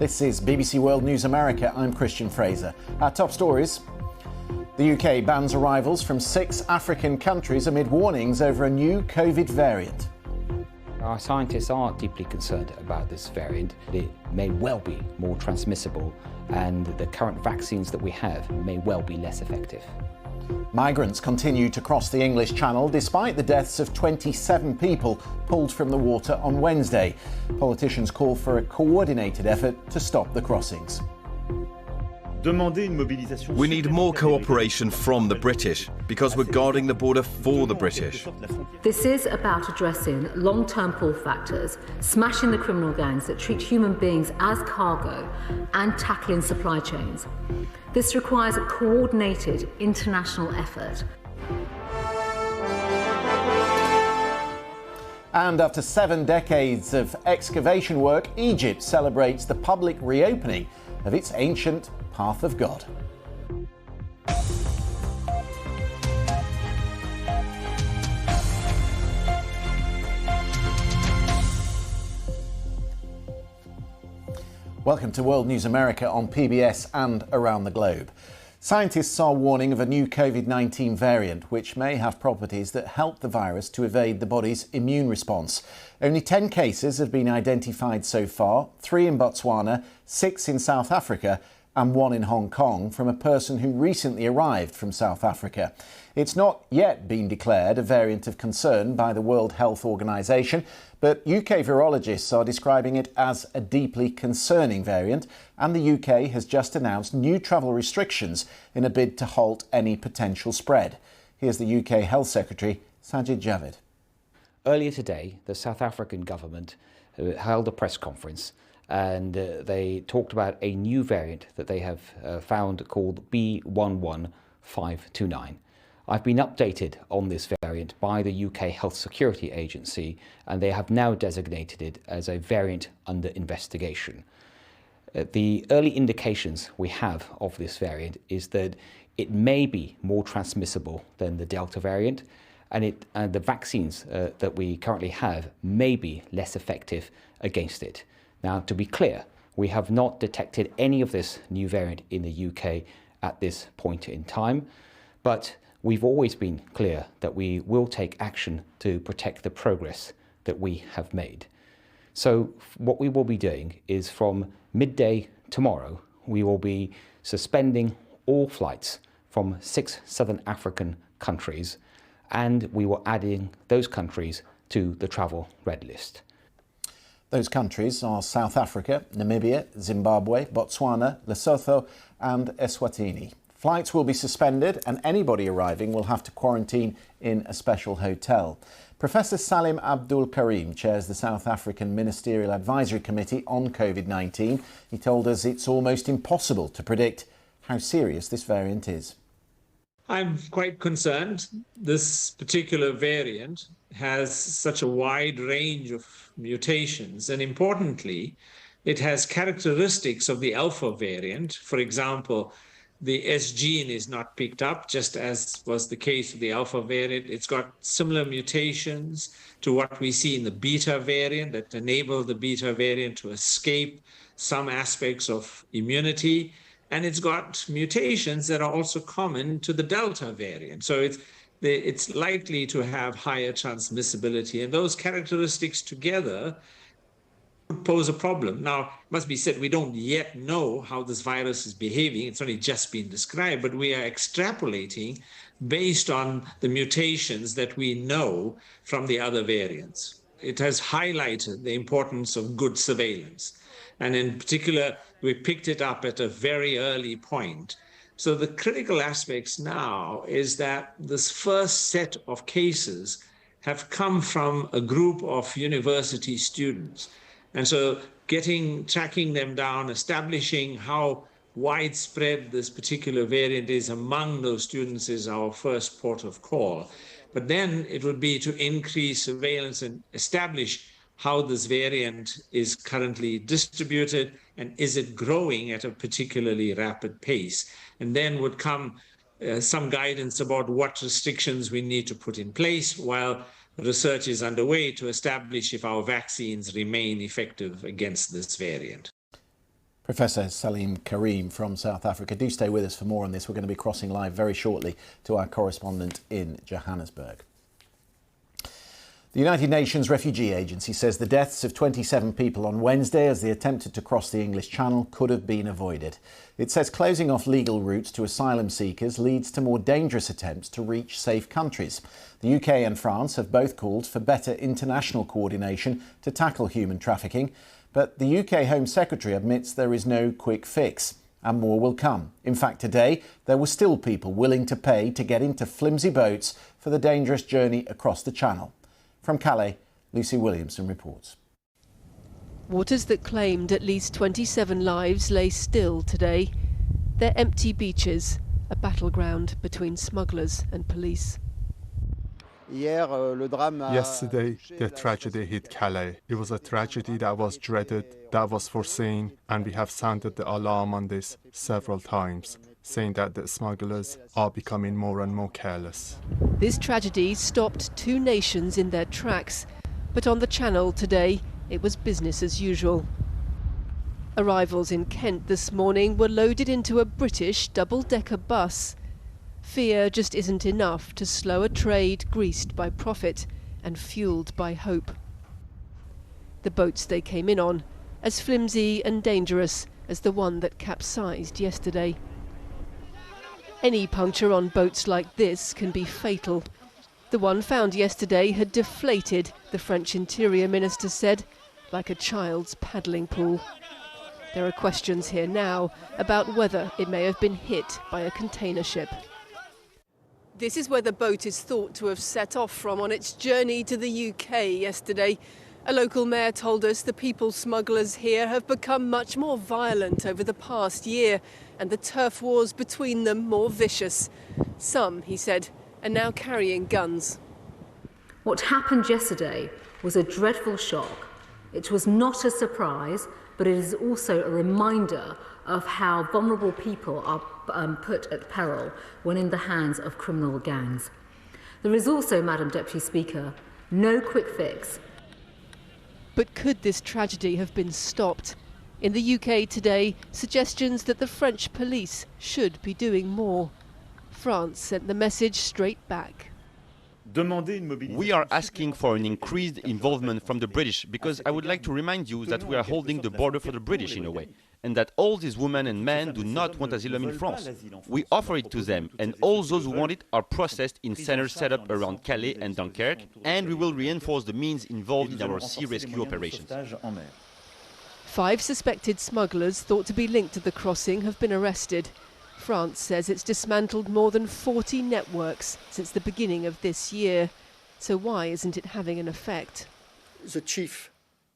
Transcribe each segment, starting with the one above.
This is BBC World News America. I'm Christian Fraser. Our top stories. The UK bans arrivals from 6 African countries amid warnings over a new COVID variant. Our scientists are deeply concerned about this variant. It may well be more transmissible, and the current vaccines that we have may well be less effective. Migrants continue to cross the English Channel despite the deaths of 27 people pulled from the water on Wednesday. Politicians call for a coordinated effort to stop the crossings. We need more cooperation from the British because we're guarding the border for the British. This is about addressing long-term pull factors, smashing the criminal gangs that treat human beings as cargo, and tackling supply chains. This requires a coordinated international effort. And after 7 decades of excavation work, Egypt celebrates the public reopening of its ancient Path of God. Welcome to World News America on PBS and around the globe. Scientists are warning of a new COVID-19 variant which may have properties that help the virus to evade the body's immune response. Only 10 cases have been identified so far, 3 in Botswana, 6 in South Africa and 1 in Hong Kong from a person who recently arrived from South Africa. It's not yet been declared a variant of concern by the World Health Organization, but UK virologists are describing it as a deeply concerning variant, and the UK has just announced new travel restrictions in a bid to halt any potential spread. Here's the UK Health Secretary, Sajid Javid. Earlier today, the South African government held a press conference and they talked about a new variant that they have found called B11529. I've been updated on this variant by the UK Health Security Agency, and they have now designated it as a variant under investigation. The early indications we have of this variant is that it may be more transmissible than the Delta variant, and the vaccines that we currently have may be less effective against it. Now, to be clear, we have not detected any of this new variant in the UK at this point in time, but we've always been clear that we will take action to protect the progress that we have made. So what we will be doing is from midday tomorrow, we will be suspending all flights from 6 Southern African countries, and we will adding those countries to the travel red list. Those countries are South Africa, Namibia, Zimbabwe, Botswana, Lesotho and Eswatini. Flights will be suspended and anybody arriving will have to quarantine in a special hotel. Professor Salim Abdul Karim chairs the South African Ministerial Advisory Committee on COVID-19. He told us it's almost impossible to predict how serious this variant is. I'm quite concerned. This particular variant has such a wide range of mutations, and importantly, it has characteristics of the alpha variant. For example, the S gene is not picked up, just as was the case with the alpha variant. It's got similar mutations to what we see in the beta variant that enable the beta variant to escape some aspects of immunity. And it's got mutations that are also common to the Delta variant. So it's likely to have higher transmissibility. And those characteristics together would pose a problem. Now, it must be said, we don't yet know how this virus is behaving. It's only just been described, but we are extrapolating based on the mutations that we know from the other variants. It has highlighted the importance of good surveillance. And in particular, we picked it up at a very early point. So the critical aspects now is that this first set of cases have come from a group of university students. And so tracking them down, establishing how widespread this particular variant is among those students is our first port of call. But then it would be to increase surveillance and establish how this variant is currently distributed and is it growing at a particularly rapid pace. And then would come some guidance about what restrictions we need to put in place while research is underway to establish if our vaccines remain effective against this variant. Professor Salim Karim from South Africa. Do stay with us for more on this. We're going to be crossing live very shortly to our correspondent in Johannesburg. The United Nations Refugee Agency says the deaths of 27 people on Wednesday as they attempted to cross the English Channel could have been avoided. It says closing off legal routes to asylum seekers leads to more dangerous attempts to reach safe countries. The UK and France have both called for better international coordination to tackle human trafficking, but the UK Home Secretary admits there is no quick fix, and more will come. In fact, today there were still people willing to pay to get into flimsy boats for the dangerous journey across the Channel. From Calais, Lucy Williamson reports. Waters that claimed at least 27 lives lay still today. They're empty beaches, a battleground between smugglers and police. Yesterday, the tragedy hit Calais. It was a tragedy that was dreaded, that was foreseen, and we have sounded the alarm on this several times, saying that the smugglers are becoming more and more careless. This tragedy stopped two nations in their tracks, but on the Channel today, it was business as usual. Arrivals in Kent this morning were loaded into a British double-decker bus. Fear just isn't enough to slow a trade greased by profit and fuelled by hope. The boats they came in on, as flimsy and dangerous as the one that capsized yesterday. Any puncture on boats like this can be fatal. The one found yesterday had deflated, the French Interior Minister said, like a child's paddling pool. There are questions here now about whether it may have been hit by a container ship. This is where the boat is thought to have set off from on its journey to the UK yesterday. A local mayor told us the people smugglers here have become much more violent over the past year, and the turf wars between them more vicious. Some, he said, are now carrying guns. What happened yesterday was a dreadful shock. It was not a surprise, but it is also a reminder of how vulnerable people are put at peril when in the hands of criminal gangs. There is also, Madam Deputy Speaker, no quick fix. But could this tragedy have been stopped? In the UK today, suggestions that the French police should be doing more. France sent the message straight back. We are asking for an increased involvement from the British because I would like to remind you that we are holding the border for the British in a way, and that all these women and men do not want asylum in France. We offer it to them, and all those who want it are processed in centers set up around Calais and Dunkirk, and we will reinforce the means involved in our sea rescue operations. 5 suspected smugglers thought to be linked to the crossing have been arrested. France says it's dismantled more than 40 networks since the beginning of this year. So why isn't it having an effect? The chief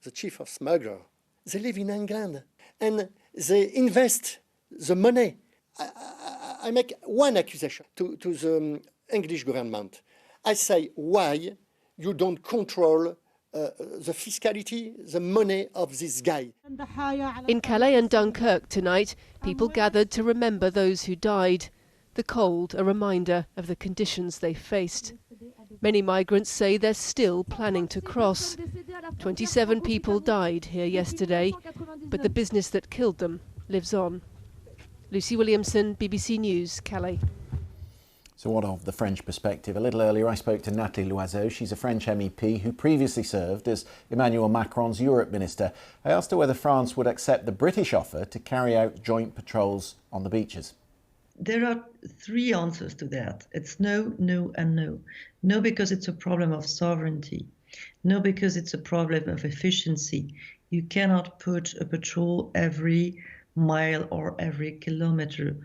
of smugglers, they live in England and they invest the money. I make one accusation to the English government. I say, why you don't control the fiscality, the money of this guy? In Calais and Dunkirk tonight, people gathered to remember those who died. The cold, a reminder of the conditions they faced. Many migrants say they're still planning to cross. 27 people died here yesterday, but the business that killed them lives on. Lucy Williamson, BBC News, Calais. So what of the French perspective? A little earlier I spoke to Nathalie Loiseau. She's a French MEP who previously served as Emmanuel Macron's Europe Minister. I asked her whether France would accept the British offer to carry out joint patrols on the beaches. There are 3 answers to that. It's no, no and no. No, because it's a problem of sovereignty. No, because it's a problem of efficiency. You cannot put a patrol every mile or every kilometer.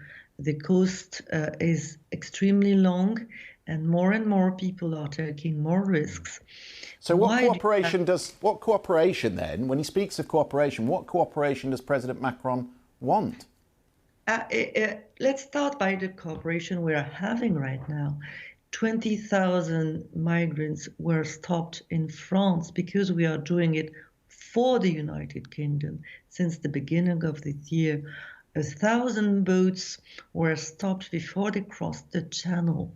The coast is extremely long and more people are taking more risks. So what cooperation then, when he speaks of cooperation, what cooperation does President Macron want? Let's start by the cooperation we are having right now. 20,000 migrants were stopped in France because we are doing it for the United Kingdom since the beginning of this year. 1,000 boats were stopped before they crossed the Channel.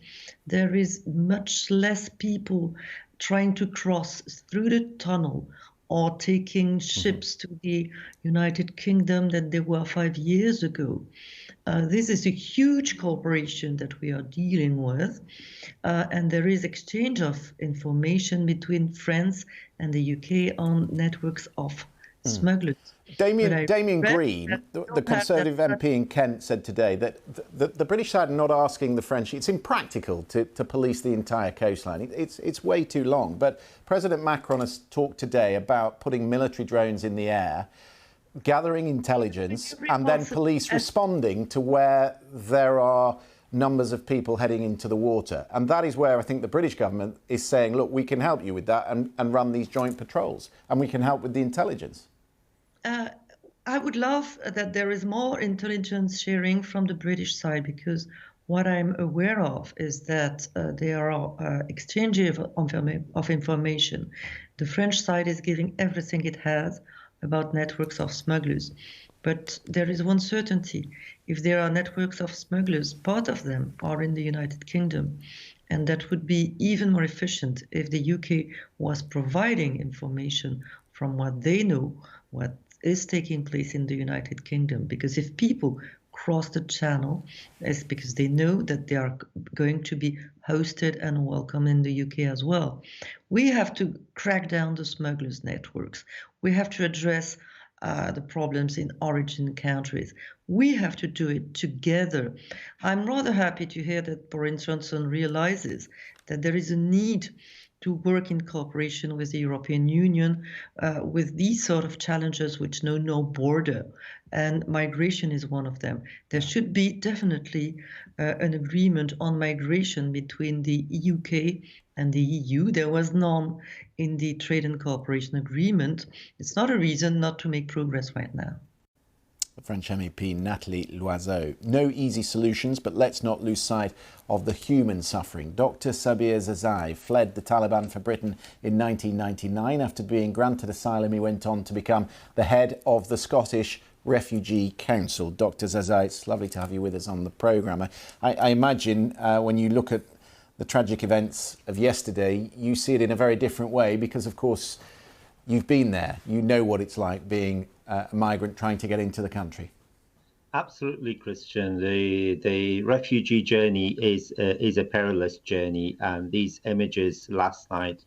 There is much less people trying to cross through the tunnel or taking ships to the United Kingdom than they were 5 years ago. This is a huge cooperation that we are dealing with, and there is exchange of information between France and the UK on networks of smugglers. Damien Green, the Conservative MP in Kent, said today that the British side are not asking the French. It's impractical to police the entire coastline. It's way too long. But President Macron has talked today about putting military drones in the air, gathering intelligence, and then police responding to where there are numbers of people heading into the water. And that is where I think the British government is saying, look, we can help you with that and run these joint patrols, and we can help with the intelligence. I would love that there is more intelligence sharing from the British side, because what I'm aware of is that there are exchanges of information. The French side is giving everything it has about networks of smugglers. But there is one certainty. If there are networks of smugglers, part of them are in the United Kingdom. And that would be even more efficient if the UK was providing information from what they know, what is taking place in the United Kingdom. Because if people cross the channel, it's because they know that they are going to be hosted and welcome in the UK as well. We have to crack down the smugglers' networks. We have to address the problems in origin countries. We have to do it together. I'm rather happy to hear that Boris Johnson realizes that there is a need to work in cooperation with the European Union with these sort of challenges which know no border. And migration is one of them. There should be definitely an agreement on migration between the UK and the EU. There was none in the Trade and Cooperation Agreement. It's not a reason not to make progress right now. The French MEP Nathalie Loiseau. No easy solutions, but let's not lose sight of the human suffering. Dr. Sabir Zazai fled the Taliban for Britain in 1999. After being granted asylum, he went on to become the head of the Scottish Refugee Council. Dr. Zazai, it's lovely to have you with us on the programme. I imagine when you look at the tragic events of yesterday, you see it in a very different way because, of course, you've been there. You know what it's like being a migrant trying to get into the country. Absolutely, Christian. The refugee journey is a perilous journey, and these images last night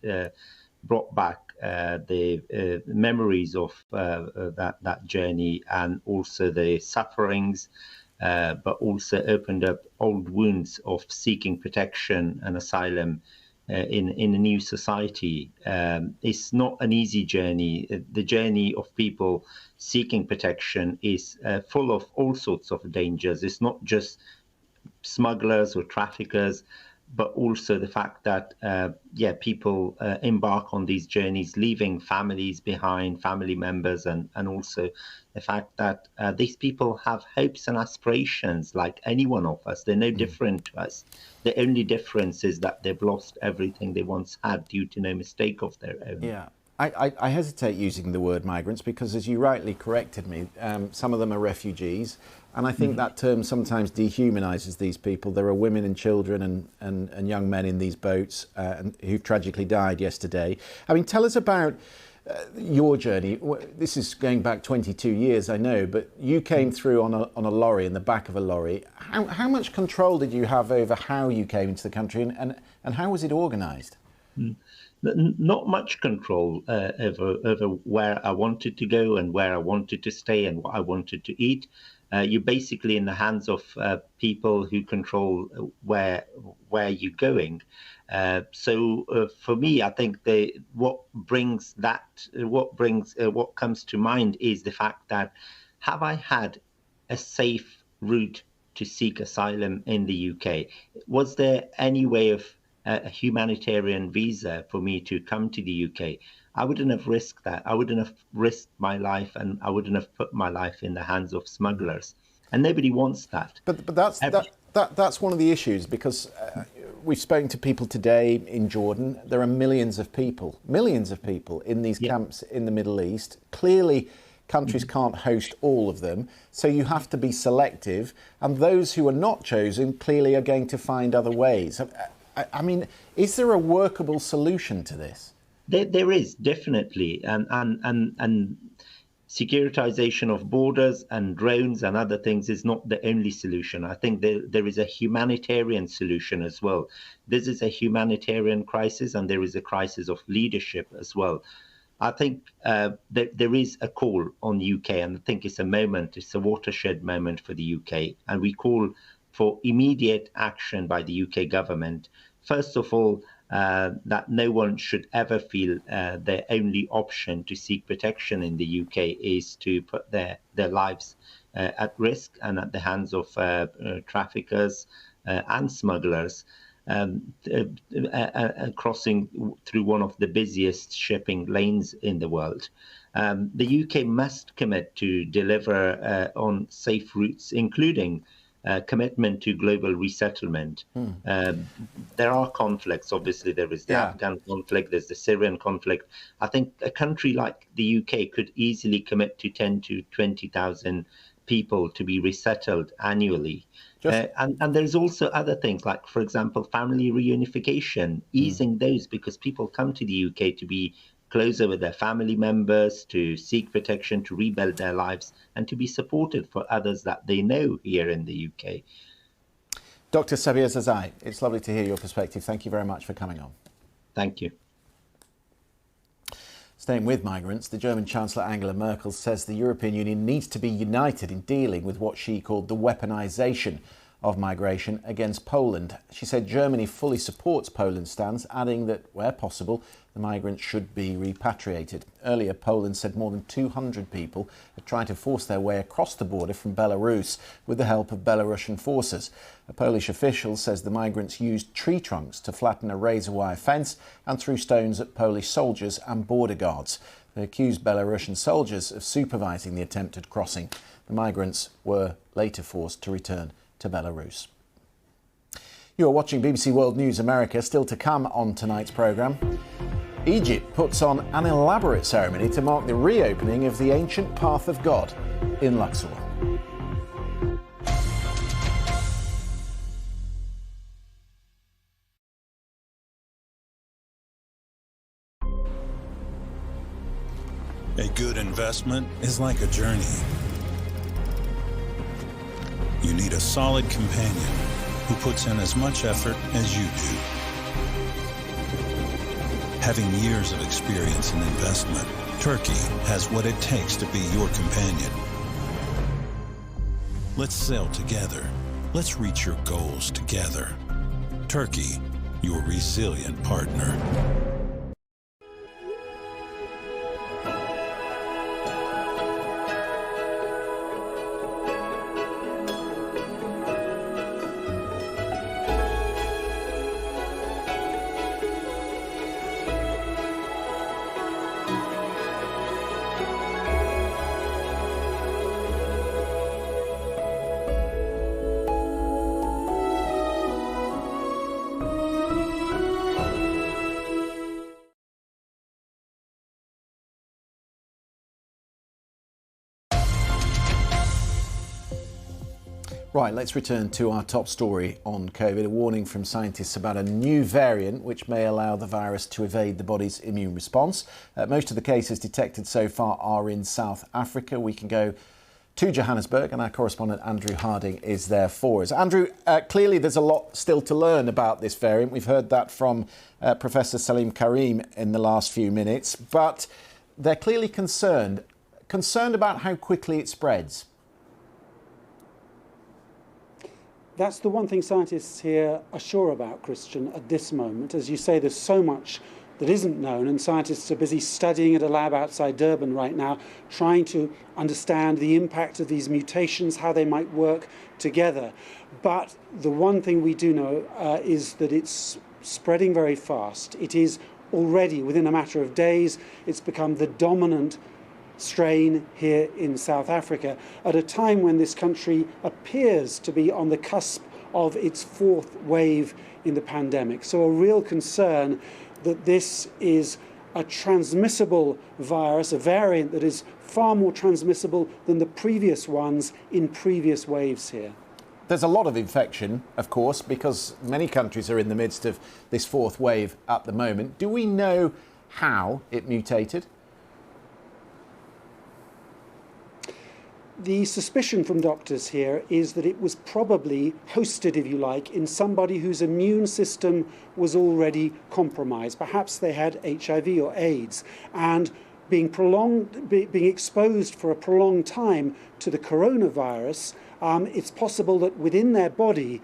brought back the memories of that journey, and also the sufferings, but also opened up old wounds of seeking protection and asylum in a new society. It's not an easy journey. The journey of people seeking protection is full of all sorts of dangers. It's not just smugglers or traffickers, but also the fact that people embark on these journeys leaving families behind, family members, and also the fact that these people have hopes and aspirations like any one of us. They're no different to us. The only difference is that they've lost everything they once had due to no mistake of their own. Yeah. I hesitate using the word migrants because, as you rightly corrected me, some of them are refugees. And I think that term sometimes dehumanises these people. There are women and children and young men in these boats who've tragically died yesterday. I mean, tell us about your journey. This is going back 22 years, I know, but you came through on a lorry, in the back of a lorry. How much control did you have over how you came into the country and how was it organised? Not much control over where I wanted to go and where I wanted to stay and what I wanted to eat. You're basically in the hands of people who control where you're going. So for me, I think what comes to mind is the fact that have I had a safe route to seek asylum in the UK? Was there any way of a humanitarian visa for me to come to the UK? I wouldn't have risked that. I wouldn't have risked my life, and I wouldn't have put my life in the hands of smugglers. And nobody wants that. But that's one of the issues, because we've spoken to people today in Jordan. There are millions of people in these camps in the Middle East. Clearly, countries can't host all of them, so you have to be selective. And those who are not chosen clearly are going to find other ways. I mean, is there a workable solution to this? There is definitely, and securitization of borders and drones and other things is not the only solution. I think there is a humanitarian solution as well. This is a humanitarian crisis, and there is a crisis of leadership as well. I think there is a call on the UK, and I think it's a watershed moment for the UK, and we call for immediate action by the UK government. First of all, that no one should ever feel their only option to seek protection in the UK is to put their lives at risk and at the hands of traffickers and smugglers, crossing through one of the busiest shipping lanes in the world. The UK must commit to deliver on safe routes, including commitment to global resettlement. There are conflicts. Obviously, there is the Afghan conflict, there's the Syrian conflict. I think a country like the UK could easily commit to 10 to 20,000 people to be resettled annually. And there's also other things like, for example, family reunification, easing those, because people come to the UK to be closer with their family members, to seek protection, to rebuild their lives, and to be supported for others that they know here in the UK. Dr. Sabir Zazai, it's lovely to hear your perspective. Thank you very much for coming on. Thank you. Staying with migrants, the German Chancellor Angela Merkel says the European Union needs to be united in dealing with what she called the weaponisation of migration against Poland. She said Germany fully supports Poland's stance, adding that where possible, the migrants should be repatriated. Earlier, Poland said more than 200 people had tried to force their way across the border from Belarus with the help of Belarusian forces. A Polish official says the migrants used tree trunks to flatten a razor wire fence and threw stones at Polish soldiers and border guards. They accused Belarusian soldiers of supervising the attempted crossing. The migrants were later forced to return to Belarus. You are watching BBC World News America. Still to come on tonight's programme. Egypt puts on an elaborate ceremony to mark the reopening of the ancient Path of God in Luxor. A good investment is like a journey. You need a solid companion who puts in as much effort as you do. Having years of experience in investment, Turkey has what it takes to be your companion. Let's sail together. Let's reach your goals together. Turkey, your resilient partner. Right, let's return to our top story on COVID. A warning from scientists about a new variant which may allow the virus to evade the body's immune response. Most of the cases detected so far are in South Africa. We can go to Johannesburg and our correspondent Andrew Harding is there for us. Andrew, clearly there's a lot still to learn about this variant. We've heard that from Professor Salim Karim in the last few minutes, but they're clearly concerned about how quickly it spreads. That's the one thing scientists here are sure about, Christian, at this moment. As you say, there's so much that isn't known, and scientists are busy studying at a lab outside Durban right now, trying to understand the impact of these mutations, how they might work together. But the one thing we do know is that it's spreading very fast. It is already, within a matter of days, it's become the dominant strain here in South Africa at a time when this country appears to be on the cusp of its fourth wave in the pandemic. So a real concern that this is a transmissible virus, a variant that is far more transmissible than the previous ones in previous waves here. There's a lot of infection, of course, because many countries are in the midst of this fourth wave at the moment. Do we know how it mutated? The suspicion from doctors here is that it was probably hosted, if you like, in somebody whose immune system was already compromised. Perhaps they had HIV or AIDS, and being exposed for a prolonged time to the coronavirus, it's possible that within their body,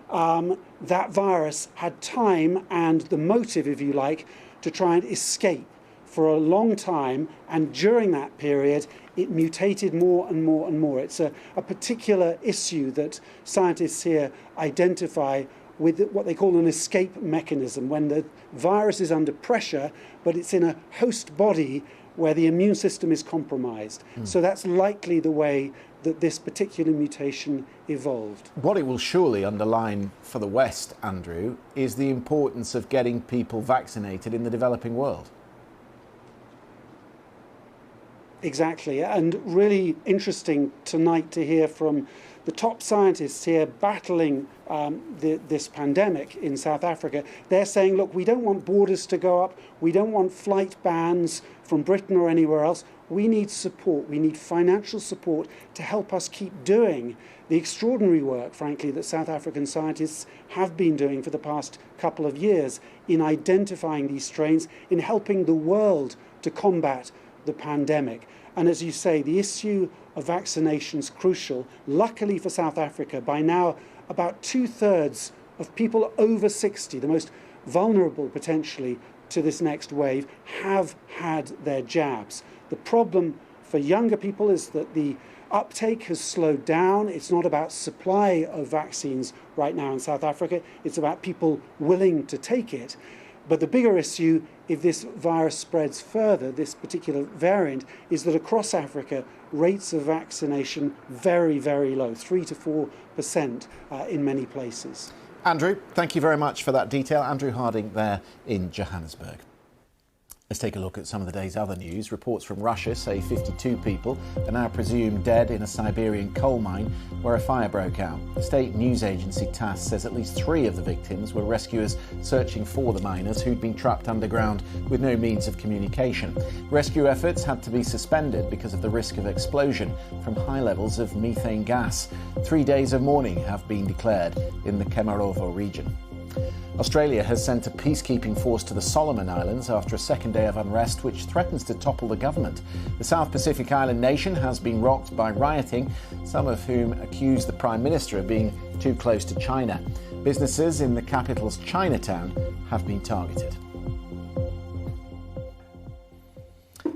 that virus had time and the motive, if you like, to try and escape for a long time, and during that period it mutated more and more and more. It's a particular issue that scientists here identify with what they call an escape mechanism, when the virus is under pressure but it's in a host body where the immune system is compromised. So that's likely the way that this particular mutation evolved. What it will surely underline for the West, Andrew, is the importance of getting people vaccinated in the developing world. Exactly, and really interesting tonight to hear from the top scientists here battling this pandemic in South Africa. They're saying, look, we don't want borders to go up, we don't want flight bans from Britain or anywhere else. We need support, we need financial support to help us keep doing the extraordinary work, frankly, that South African scientists have been doing for the past couple of years in identifying these strains, in helping the world to combat the pandemic. And as you say, the issue of vaccination is crucial. Luckily for South Africa, by now about 2/3 of people over 60, the most vulnerable potentially to this next wave, have had their jabs. The problem for younger people is that the uptake has slowed down. It's not about supply of vaccines right now in South Africa, it's about people willing to take it. But the bigger issue, if this virus spreads further, this particular variant, is that across Africa, rates of vaccination very, very low, 3 to 4% in many places. Andrew, thank you very much for that detail. Andrew Harding there in Johannesburg. Let's take a look at some of the day's other news. Reports from Russia say 52 people are now presumed dead in a Siberian coal mine where a fire broke out. The state news agency TASS says at least 3 of the victims were rescuers searching for the miners who'd been trapped underground with no means of communication. Rescue efforts had to be suspended because of the risk of explosion from high levels of methane gas. 3 days of mourning have been declared in the Kemerovo region. Australia has sent a peacekeeping force to the Solomon Islands after a second day of unrest which threatens to topple the government. The South Pacific island nation has been rocked by rioting, some of whom accuse the Prime Minister of being too close to China. Businesses in the capital's Chinatown have been targeted.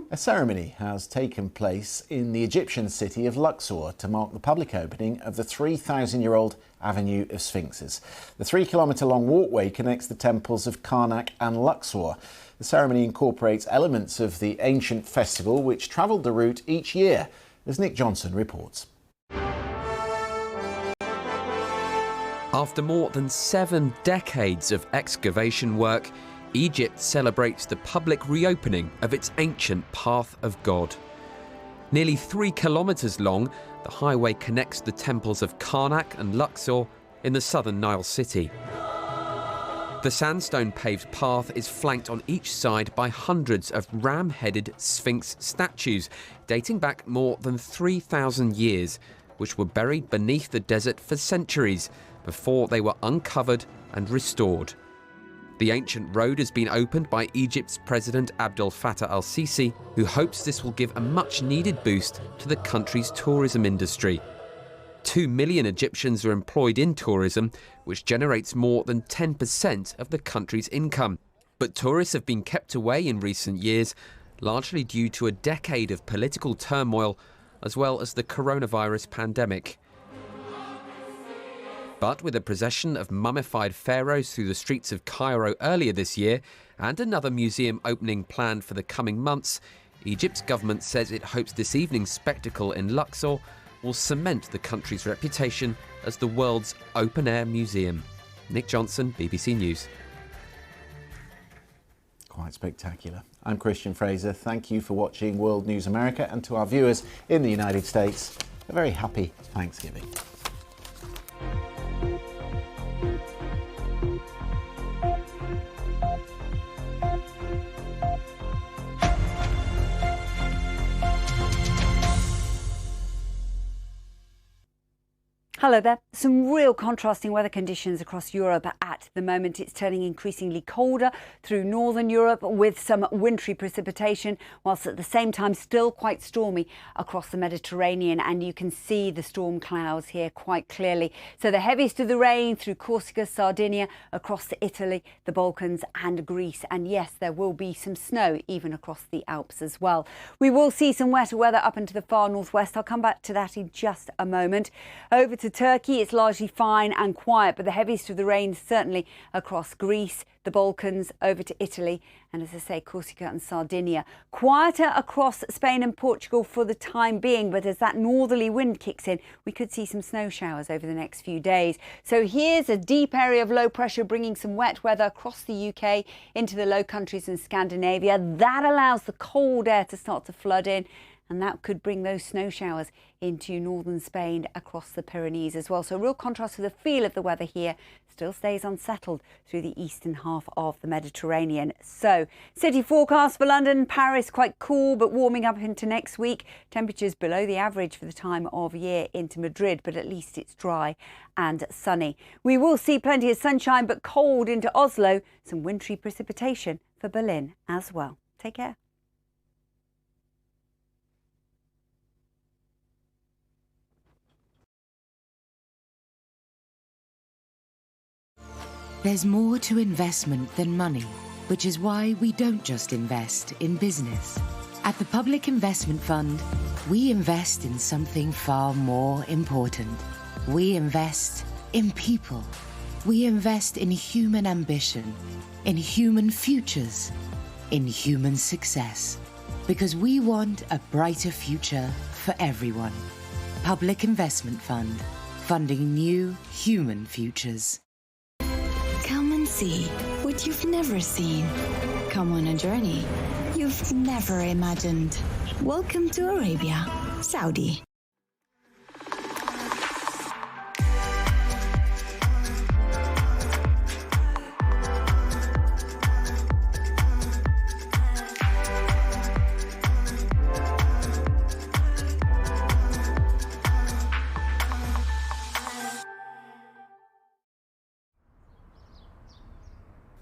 A ceremony has taken place in the Egyptian city of Luxor to mark the public opening of the 3,000-year-old Avenue of Sphinxes. The 3-kilometre-long walkway connects the temples of Karnak and Luxor. The ceremony incorporates elements of the ancient festival which travelled the route each year, as Nick Johnson reports. After more than 7 decades of excavation work, Egypt celebrates the public reopening of its ancient Path of God. Nearly 3 kilometres long, the highway connects the temples of Karnak and Luxor in the southern Nile city. The sandstone paved path is flanked on each side by hundreds of ram-headed Sphinx statues dating back more than 3,000 years, which were buried beneath the desert for centuries before they were uncovered and restored. The ancient road has been opened by Egypt's President Abdel Fattah al-Sisi, who hopes this will give a much-needed boost to the country's tourism industry. 2 million Egyptians are employed in tourism, which generates more than 10% of the country's income. But tourists have been kept away in recent years, largely due to a decade of political turmoil, as well as the coronavirus pandemic. But with a procession of mummified pharaohs through the streets of Cairo earlier this year and another museum opening planned for the coming months, Egypt's government says it hopes this evening's spectacle in Luxor will cement the country's reputation as the world's open-air museum. Nick Johnson, BBC News. Quite spectacular. I'm Christian Fraser. Thank you for watching World News America, and to our viewers in the United States, a very happy Thanksgiving. Hello there. Some real contrasting weather conditions across Europe at the moment. It's turning increasingly colder through northern Europe with some wintry precipitation, whilst at the same time still quite stormy across the Mediterranean. And you can see the storm clouds here quite clearly. So the heaviest of the rain through Corsica, Sardinia, across to Italy, the Balkans and Greece. And yes, there will be some snow even across the Alps as well. We will see some wetter weather up into the far northwest. I'll come back to that in just a moment. Over to Turkey, it's largely fine and quiet, but the heaviest of the rain certainly across Greece, the Balkans, over to Italy, and as I say, Corsica and Sardinia. Quieter across Spain and Portugal for the time being, but as that northerly wind kicks in, we could see some snow showers over the next few days. So here's a deep area of low pressure bringing some wet weather across the UK into the Low Countries and Scandinavia. That allows the cold air to start to flood in, and that could bring those snow showers into northern Spain across the Pyrenees as well. So real contrast to the feel of the weather here. Still stays unsettled through the eastern half of the Mediterranean. So city forecast for London, Paris, quite cool, but warming up into next week. Temperatures below the average for the time of year into Madrid, but at least it's dry and sunny. We will see plenty of sunshine, but cold into Oslo. Some wintry precipitation for Berlin as well. Take care. There's more to investment than money, which is why we don't just invest in business. At the Public Investment Fund, we invest in something far more important. We invest in people. We invest in human ambition, in human futures, in human success. Because we want a brighter future for everyone. Public Investment Fund, funding new human futures. Come and see what you've never seen. Come on a journey you've never imagined. Welcome to Arabia, Saudi.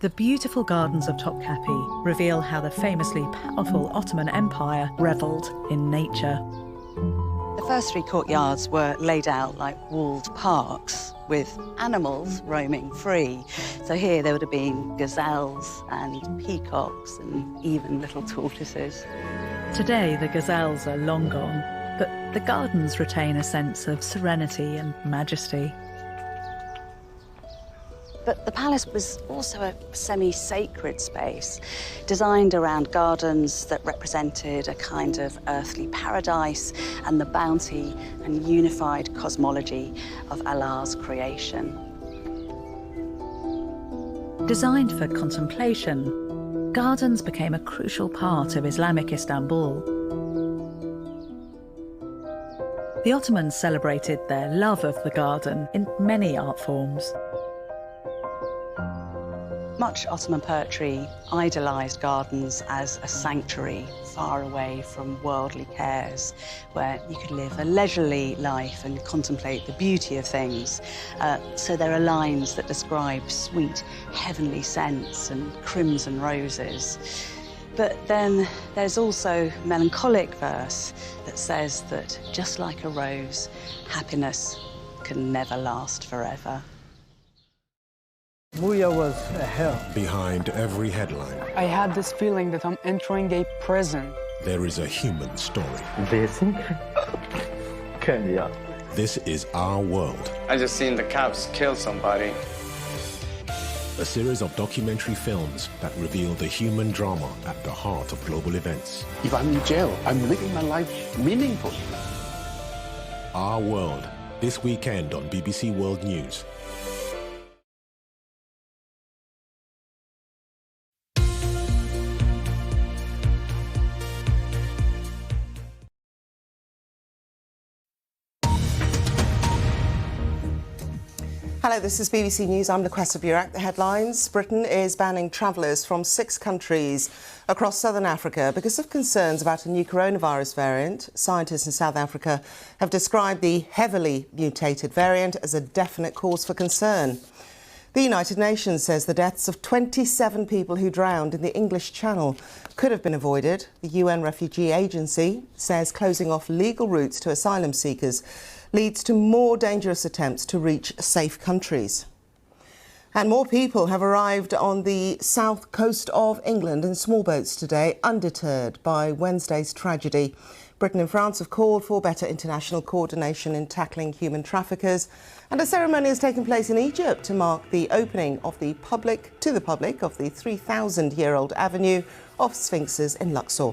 The beautiful gardens of Topkapi reveal how the famously powerful Ottoman Empire revelled in nature. The first three courtyards were laid out like walled parks with animals roaming free. So here there would have been gazelles and peacocks and even little tortoises. Today the gazelles are long gone, but the gardens retain a sense of serenity and majesty. But the palace was also a semi-sacred space, designed around gardens that represented a kind of earthly paradise and the bounty and unified cosmology of Allah's creation. Designed for contemplation, gardens became a crucial part of Islamic Istanbul. The Ottomans celebrated their love of the garden in many art forms. Much Ottoman poetry idolised gardens as a sanctuary far away from worldly cares, where you could live a leisurely life and contemplate the beauty of things. So there are lines that describe sweet, heavenly scents and crimson roses. But then there's also melancholic verse that says that just like a rose, happiness can never last forever. Muya was a hell. Behind every headline, I had this feeling that I'm entering a prison. there is a human story. Kenya. This is Our World. I just seen the cops kill somebody. A series of documentary films that reveal the human drama at the heart of global events. If I'm in jail, I'm living my life meaningfully. Our World, this weekend on BBC World News. Hello, this is BBC News. I'm Newscaster. The headlines. Britain is banning travellers from 6 countries across southern Africa because of concerns about a new coronavirus variant. Scientists in South Africa have described the heavily mutated variant as a definite cause for concern. The United Nations says the deaths of 27 people who drowned in the English Channel could have been avoided. The UN Refugee Agency says closing off legal routes to asylum seekers leads to more dangerous attempts to reach safe countries. And more people have arrived on the south coast of England in small boats today, undeterred by Wednesday's tragedy. Britain and France have called for better international coordination in tackling human traffickers. And a ceremony has taken place in Egypt to mark the opening of the public of the 3,000-year-old avenue of Sphinxes in Luxor.